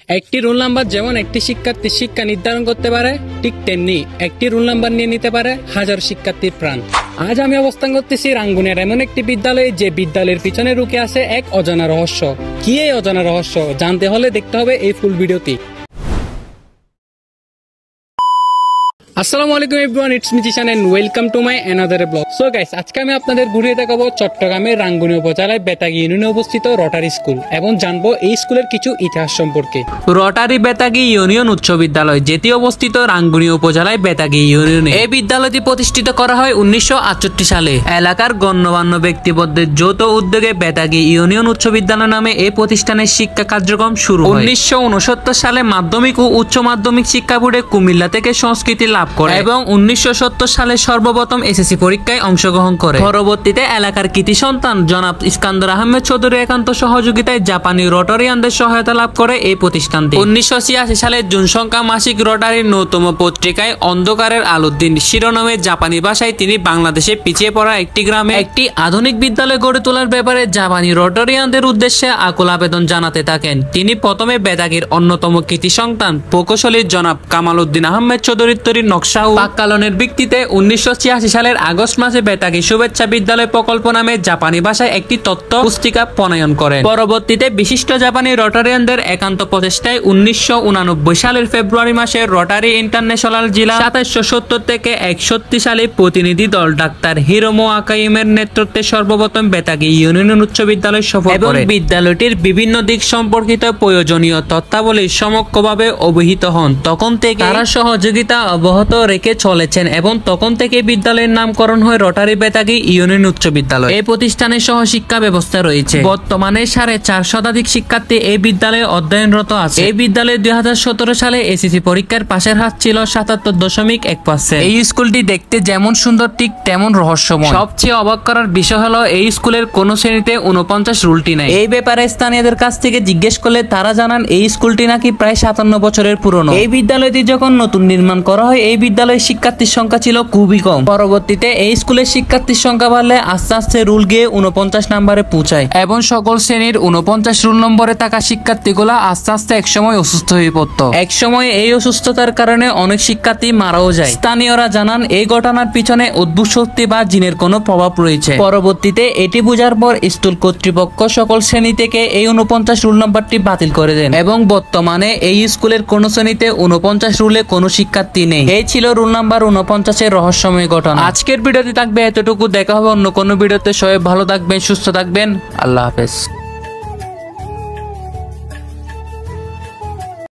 একটি roll number যেমন একটি শিক্ষার্থীর শিক্ষা নির্ধারণ করতে পারে, ঠিক তেমনি একটি রোল নাম্বার নিয়ে নিতে পারে হাজার শিক্ষার্থীর প্রাণ। আজ আমি অবস্থান করতেছি রাঙ্গুনিয়ার এমন একটি বিদ্যালয়ে, যে বিদ্যালয়ের পিছনে লুকিয়ে আছে এক অজানা রহস্য। কি এই অজানা রহস্য জানতে হলে দেখতে হবে এই ফুল ভিডিওটি। আসসালামু আলাইকুম everyone, it's me Zishan and welcome to my another blog. So guys, আজকে আমি আপনাদের ঘুরিয়ে দেখাবো চট্টগ্রামের রাঙ্গুনিয়া উপজেলায় বেতাগী ইউনিয়নে অবস্থিত রটারি স্কুল এবং জানবো এই স্কুলের কিছু ইতিহাস সম্পর্কে। রটারি বেতাগী ইউনিয়ন উচ্চ বিদ্যালয়, যেটি অবস্থিত রাঙ্গুনিয়া উপজেলায় বেতাগী ইউনিয়নে। এই বিদ্যালয়টি প্রতিষ্ঠিত করা হয় 1968 সালে। এলাকার গণ্যমান্য ব্যক্তিবর্গের যৌথ উদ্যোগে বেতাগী ইউনিয়ন উচ্চ বিদ্যালয় নামে এই প্রতিষ্ঠানের শিক্ষা কার্যক্রম শুরু হয়। 1969 সালে মাধ্যমিক ও উচ্চ মাধ্যমিক শিক্ষা বোর্ডে কুমিল্লা থেকে সংস্কৃতি লাভ করে এবং 1970 সালে সর্বপ্রথম এসএসসি পরীক্ষায় অংশগ্রহণ করে। পরবর্তীতে এলাকার কৃতি সন্তান জনাব ইস্কান্দার আহমেদ চৌধুরী একান্ত সহযোগিতায় জাপানি রোটারিয়ানদের সহায়তা লাভ করে এই প্রতিষ্ঠানটি। 1986 সালে জুন সংখ্যা মাসিক রোটারির নূতন পত্রিকায় অন্ধকারের আলোর দিন শিরোনামে জাপানি ভাষায় তিনি বাংলাদেশে পিছিয়ে পড়া একটি গ্রামে একটি আধুনিক বিদ্যালয় গড়ে তোলার ব্যাপারে জাপানি রোটারিয়ানদের উদ্দেশ্যে আকুল আবেদন জানাতে থাকেন। তিনি প্রথমে বেতাগীর অন্যতম কৃতি সন্তান প্রকৌশলী জনাব কামাল উদ্দিন আহমেদ চৌধুরীর তৈরি নকশা ও পাক্কালনের ভিত্তিতে 1986 সালের আগস্ট মাসে বেতাগী শুভেচ্ছা বিদ্যালয় প্রকল্প নামে জাপানি ভাষায় একটি তথ্য পুস্তিকা প্রণয়ন করেন। পরবর্তীতে বিশিষ্ট জাপানি রোটারিয়ানদের একান্ত প্রচেষ্টায় 1989 সালের ফেব্রুয়ারি মাসে রোটারি ইন্টারন্যাশনাল জেলা 2770 থেকে 61 সালে প্রতিনিধি দল ডাক্তার হিরোমো আকাইমের নেতৃত্বে সর্বপ্রথম বেতাগী ইউনিয়ন উচ্চ বিদ্যালয় সফর করে এবং বিদ্যালয়টির বিভিন্ন দিক সম্পর্কিত প্রয়োজনীয় তথ্যাবলী সমগ্রভাবে অবহিত হন। তখন থেকে তারা সহযোগিতা অব্যাহত রেখে চলেছেন এবং তখন থেকে বিদ্যালয়ের নামকরণ হয় রটারি বেতাগী ইউনিয়ন উচ্চ বিদ্যালয়। এই প্রতিষ্ঠানে সহ শিক্ষা ব্যবস্থা রয়েছে। বর্তমানে 4.5 শতাধিক শিক্ষার্থী এই বিদ্যালয়ে অধ্যয়নরত আছে। এই বিদ্যালয়ে 2017 সালে এসএসসি পরীক্ষার পাশের হার ছিল 77.1%। এই স্কুলটি দেখতে যেমন সুন্দর ঠিক তেমন রহস্যময়। সবচেয়ে অবাক করার বিষয় হলো এই স্কুলের কোন শ্রেণীতে 49 রুলটি নাই। এই ব্যাপারে স্থানীয়দের কাছ থেকে জিজ্ঞেস করলে তারা জানান এই স্কুলটি নাকি প্রায় 57 বছরের পুরনো। এই বিদ্যালয়টি যখন নতুন নির্মাণ করা হয় এই বিদ্যালয়ের শিক্ষার্থীর সংখ্যা ছিল খুবই কম। পরবর্তীতে এই স্কুলের শিক্ষার্থীর সংখ্যা বাড়লে আস্তে আস্তে রুল গিয়ে 49 নম্বরে পৌঁছায় এবং সকল শ্রেণীর 49 রুল নম্বরে থাকা শিক্ষার্থীগুলা আস্তে আস্তে একসময় অসুস্থ হয়ে পড়তো। একসময় এই অসুস্থতার কারণে অনেক শিক্ষার্থী মারাও যায়। স্থানীয়রা জানান এই ঘটনার পিছনে অদ্ভুত শক্তি বা জিনের কোনো প্রভাব রয়েছে। পরবর্তীতে এটি বোঝার পর স্কুল কর্তৃপক্ষ সকল শ্রেণী থেকে এই 49 রুল নম্বরটি বাতিল করে দেন এবং বর্তমানে এই স্কুলের কোন শ্রেণীতে 49 রুলে কোনো শিক্ষার্থী নেই। এই ছিল রুল নাম্বার 49 এর রহস্যময় ঘটনা। আজকের ভিডিওতে থাকবে এতটুকু। দেখা হবে অন্য কোনো ভিডিওতে। সবাই ভালো থাকবেন, সুস্থ থাকবেন। আল্লাহ হাফেজ।